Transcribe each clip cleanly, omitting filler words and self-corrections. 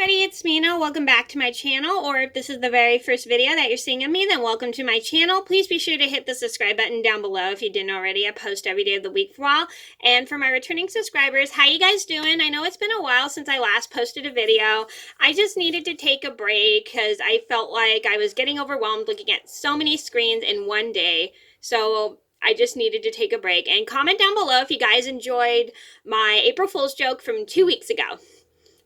everybody, it's Mena. Welcome back to my channel, or if this is the very first video that you're seeing of me, then welcome to my channel. Please be sure to hit the subscribe button down below if you didn't already. I post every day of the week for a while. And for my returning subscribers, how you guys doing? I know it's been a while since I last posted a video. I just needed to take a break because I felt like I was getting overwhelmed looking at so many screens in one day. So I just needed to take a break. And comment down below if you guys enjoyed my April Fool's joke from 2 weeks ago.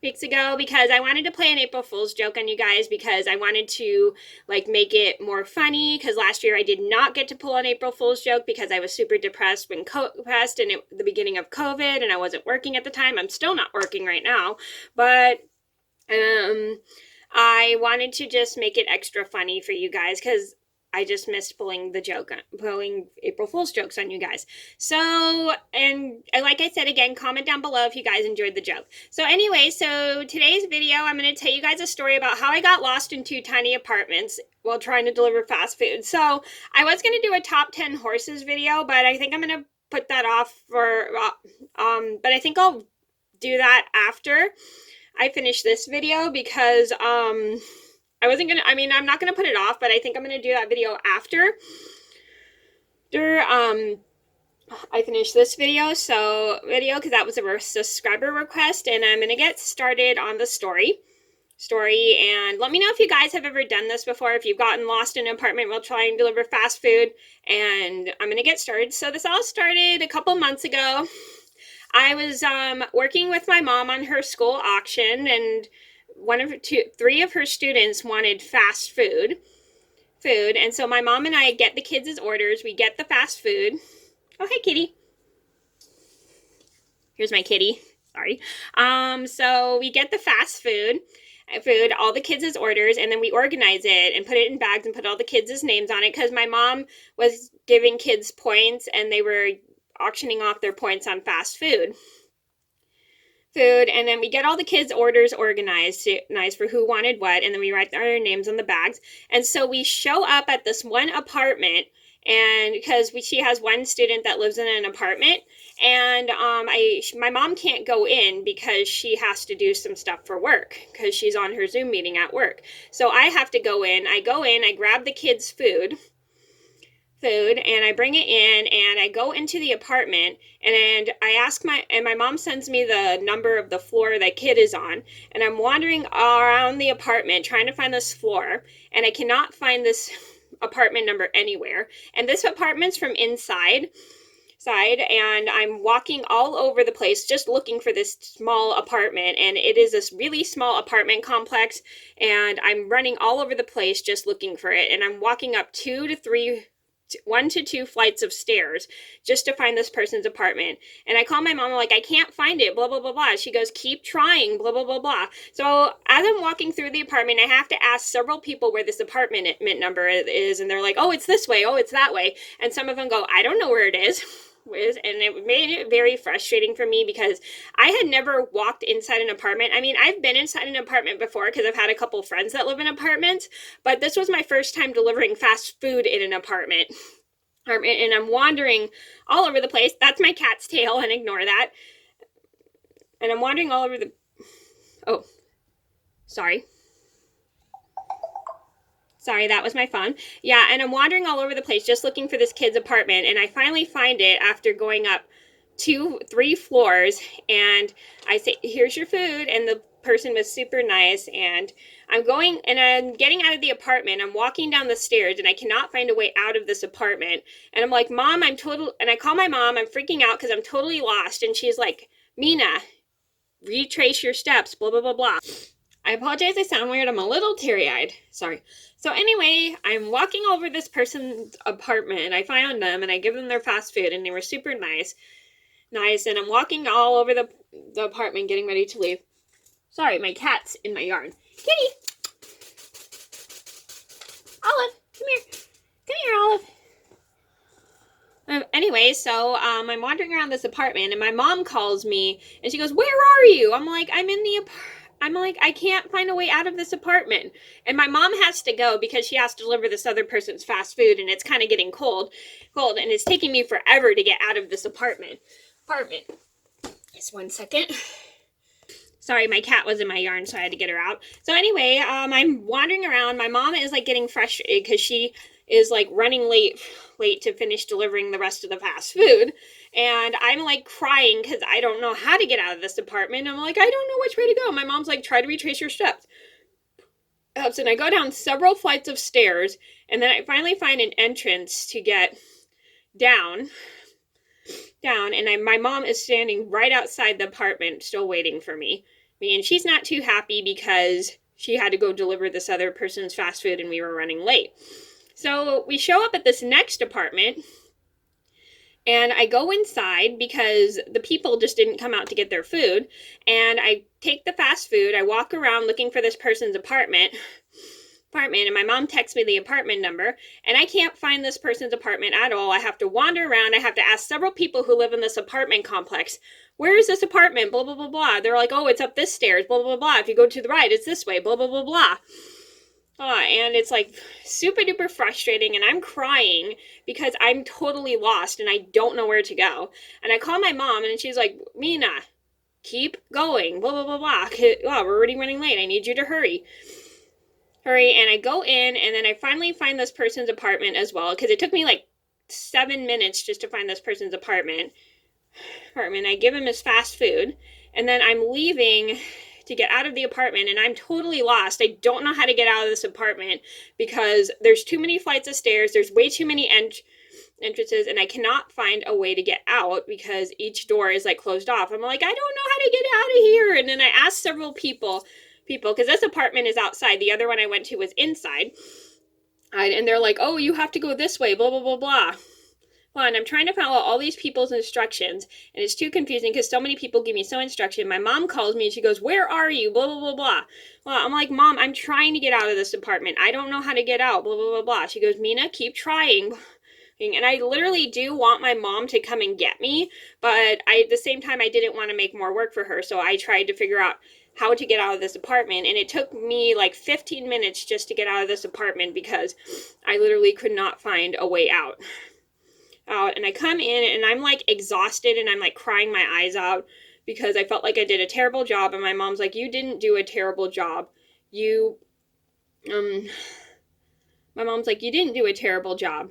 Because I wanted to play an April Fool's joke on you guys because I wanted to make it more funny, because last year I did not get to pull an April Fool's joke because I was super depressed when the beginning of COVID, and I wasn't working at the time. I'm still not working right now, but I wanted to just make it extra funny for you guys because I just missed pulling April Fool's jokes on you guys. So, and like I said again, comment down below if you guys enjoyed the joke. So anyway, so today's video, I'm going to tell you guys a story about how I got lost in 2 tiny apartments while trying to deliver fast food. So I was going to do a top 10 horses video, but I think I'm going to put that off for, but I think I'll do that after I finish this video because, I'm not gonna put it off, but I think I'm gonna do that video after I finish this video, because that was a subscriber request, and I'm gonna get started on the story, and let me know if you guys have ever done this before, if you've gotten lost in an apartment while trying to deliver fast food, and I'm gonna get started. So this all started a couple months ago. I was working with my mom on her school auction, and three of her students wanted fast food, and so my mom and I get the kids' orders. We get the fast food. Oh, hey, kitty. Here's my kitty. Sorry. So we get the fast food, all the kids' orders, and then we organize it and put it in bags and put all the kids' names on it because my mom was giving kids points and they were auctioning off their points on fast food. And then we get all the kids' orders organized for who wanted what, and then we write our names on the bags. And so we show up at this one apartment, and because she has one student that lives in an apartment, and my mom can't go in because she has to do some stuff for work because she's on her Zoom meeting at work. So I have to go in. I grab the kids' food, and I bring it in, and I go into the apartment, and I ask my mom sends me the number of the floor that kid is on, and I'm wandering around the apartment trying to find this floor, and I cannot find this apartment number anywhere. And this apartment's from inside, and I'm walking all over the place just looking for this small apartment, and it is this really small apartment complex, and I'm running all over the place just looking for it, and I'm walking up 1 to 2 flights of stairs just to find this person's apartment. And I call my mom, I'm like, I can't find it, blah, blah, blah, blah. She goes, keep trying, blah, blah, blah, blah. So as I'm walking through the apartment, I have to ask several people where this apartment number is, and they're like, oh, it's this way, oh, it's that way. And some of them go, I don't know where it is. And it made it very frustrating for me because I had never walked inside an apartment. I mean, I've been inside an apartment before because I've had a couple friends that live in apartments, but this was my first time delivering fast food in an apartment. And I'm wandering all over the place. That's my cat's tail, and ignore that. And I'm wandering all over the... Oh, sorry. Sorry, that was my phone. Yeah, and I'm wandering all over the place just looking for this kid's apartment, and I finally find it after going up 3 floors, and I say, here's your food, and the person was super nice, and I'm getting out of the apartment. I'm walking down the stairs, and I cannot find a way out of this apartment, and I'm like, Mom, and I call my mom. I'm freaking out because I'm totally lost, and she's like, Mena, retrace your steps, blah, blah, blah, blah. I apologize, I sound weird. I'm a little teary-eyed. Sorry. So anyway, I'm walking over this person's apartment, and I found them, and I give them their fast food, and they were super nice, and I'm walking all over the apartment, getting ready to leave. Sorry, my cat's in my yard. Kitty! Olive, come here. Come here, Olive. Anyway, so I'm wandering around this apartment, and my mom calls me, and she goes, where are you? I'm like, I can't find a way out of this apartment. And my mom has to go because she has to deliver this other person's fast food, and it's kind of getting cold, and it's taking me forever to get out of this apartment. Just 1 second. Sorry, my cat was in my yard, so I had to get her out. So anyway, I'm wandering around. My mom is like getting frustrated because she is like running late to finish delivering the rest of the fast food. And I'm like crying because I don't know how to get out of this apartment. I'm like, I don't know which way to go. My mom's like, try to retrace your steps. And I go down several flights of stairs, and then I finally find an entrance to get down, and my mom is standing right outside the apartment still waiting for me. And she's not too happy because she had to go deliver this other person's fast food and we were running late. So we show up at this next apartment, and I go inside because the people just didn't come out to get their food, and I take the fast food. I walk around looking for this person's apartment, and my mom texts me the apartment number, and I can't find this person's apartment at all. I have to wander around. I have to ask several people who live in this apartment complex, where is this apartment, blah, blah, blah, blah. They're like, oh, it's up this stairs, blah, blah, blah. If you go to the right, it's this way, blah, blah, blah, blah. And it's like super duper frustrating, and I'm crying because I'm totally lost and I don't know where to go. And I call my mom, and she's like, Mena, keep going, blah, blah, blah, blah. Wow, we're already running late. I need you to hurry. And I go in, and then I finally find this person's apartment as well, because it took me like 7 minutes just to find this person's apartment. I give him his fast food, and then I'm leaving to get out of the apartment, and I'm totally lost. I don't know how to get out of this apartment because there's too many flights of stairs, there's way too many entrances, and I cannot find a way to get out because each door is like closed off. I'm like, I don't know how to get out of here. And then I asked several people, because this apartment is outside. The other one I went to was inside. And they're like, oh, you have to go this way, blah, blah, blah, blah. Well, and I'm trying to follow all these people's instructions, and it's too confusing because so many people give me so instruction. My mom calls me, and she goes, where are you, blah, blah, blah, blah. Well, I'm like, Mom, I'm trying to get out of this apartment. I don't know how to get out, blah, blah, blah, blah. She goes, Mena, keep trying. And I literally do want my mom to come and get me, but at the same time, I didn't want to make more work for her, so I tried to figure out how to get out of this apartment, and it took me like 15 minutes just to get out of this apartment because I literally could not find a way out. And I come in, and I'm like exhausted, and I'm like crying my eyes out because I felt like I did a terrible job, and my mom's like, you didn't do a terrible job. My mom's like, you didn't do a terrible job.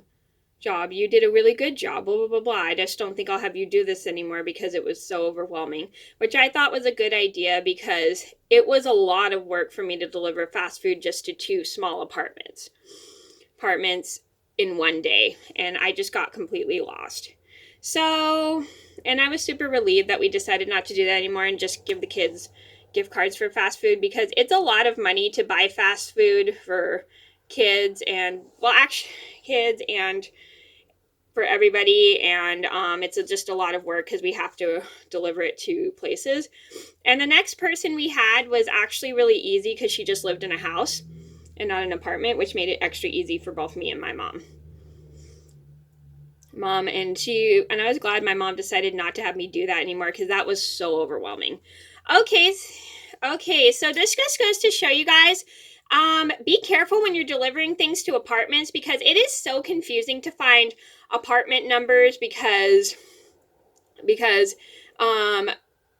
You did a really good job, blah, blah, blah, blah. I just don't think I'll have you do this anymore because it was so overwhelming, which I thought was a good idea because it was a lot of work for me to deliver fast food just to 2 small apartments in one day, and I just got completely lost. So, and I was super relieved that we decided not to do that anymore and just give the kids gift cards for fast food because it's a lot of money to buy fast food for kids and, well, actually, kids and for everybody, and it's just a lot of work because we have to deliver it to places. And the next person we had was actually really easy because she just lived in a house and not an apartment, which made it extra easy for both me and my mom. And I was glad my mom decided not to have me do that anymore because that was so overwhelming. Okay, so this just goes to show you guys, be careful when you're delivering things to apartments because it is so confusing to find apartment numbers because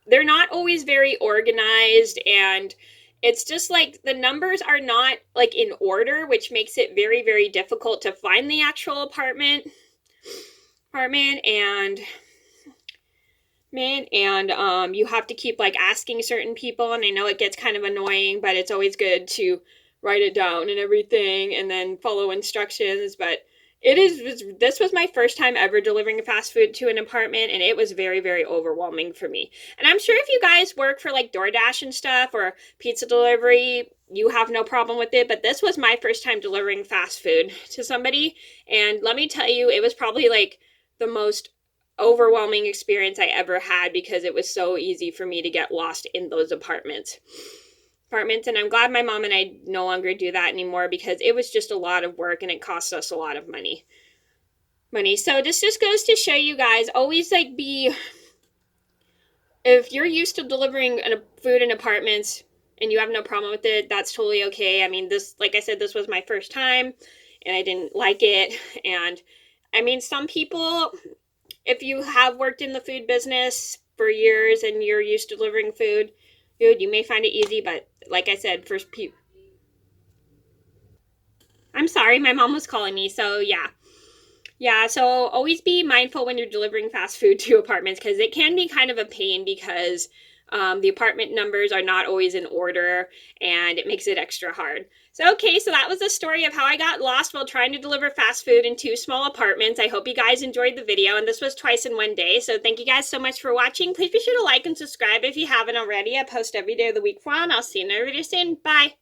they're not always very organized, and it's just like the numbers are not like in order, which makes it very, very difficult to find the actual apartment and you have to keep like asking certain people, and I know it gets kind of annoying, but it's always good to write it down and everything and then follow instructions. But this was my first time ever delivering fast food to an apartment, and it was very, very overwhelming for me. And I'm sure if you guys work for like DoorDash and stuff or pizza delivery, you have no problem with it, but this was my first time delivering fast food to somebody, and let me tell you, it was probably like the most overwhelming experience I ever had because it was so easy for me to get lost in those apartments. And I'm glad my mom and I no longer do that anymore because it was just a lot of work and it cost us a lot of money. So this just goes to show you guys, always like if you're used to delivering food in apartments and you have no problem with it, that's totally okay. I mean, like I said, this was my first time and I didn't like it. And I mean, some people, if you have worked in the food business for years and you're used to delivering food, food. You may find it easy, but like I said, I'm sorry, my mom was calling me, so yeah. Yeah, so always be mindful when you're delivering fast food to apartments because it can be kind of a pain because the apartment numbers are not always in order and it makes it extra hard. So, okay, so that was the story of how I got lost while trying to deliver fast food in two small apartments. I hope you guys enjoyed the video, and this was twice in one day. So, thank you guys so much for watching. Please be sure to like and subscribe if you haven't already. I post every day of the week for, and I'll see you in another video soon. Bye.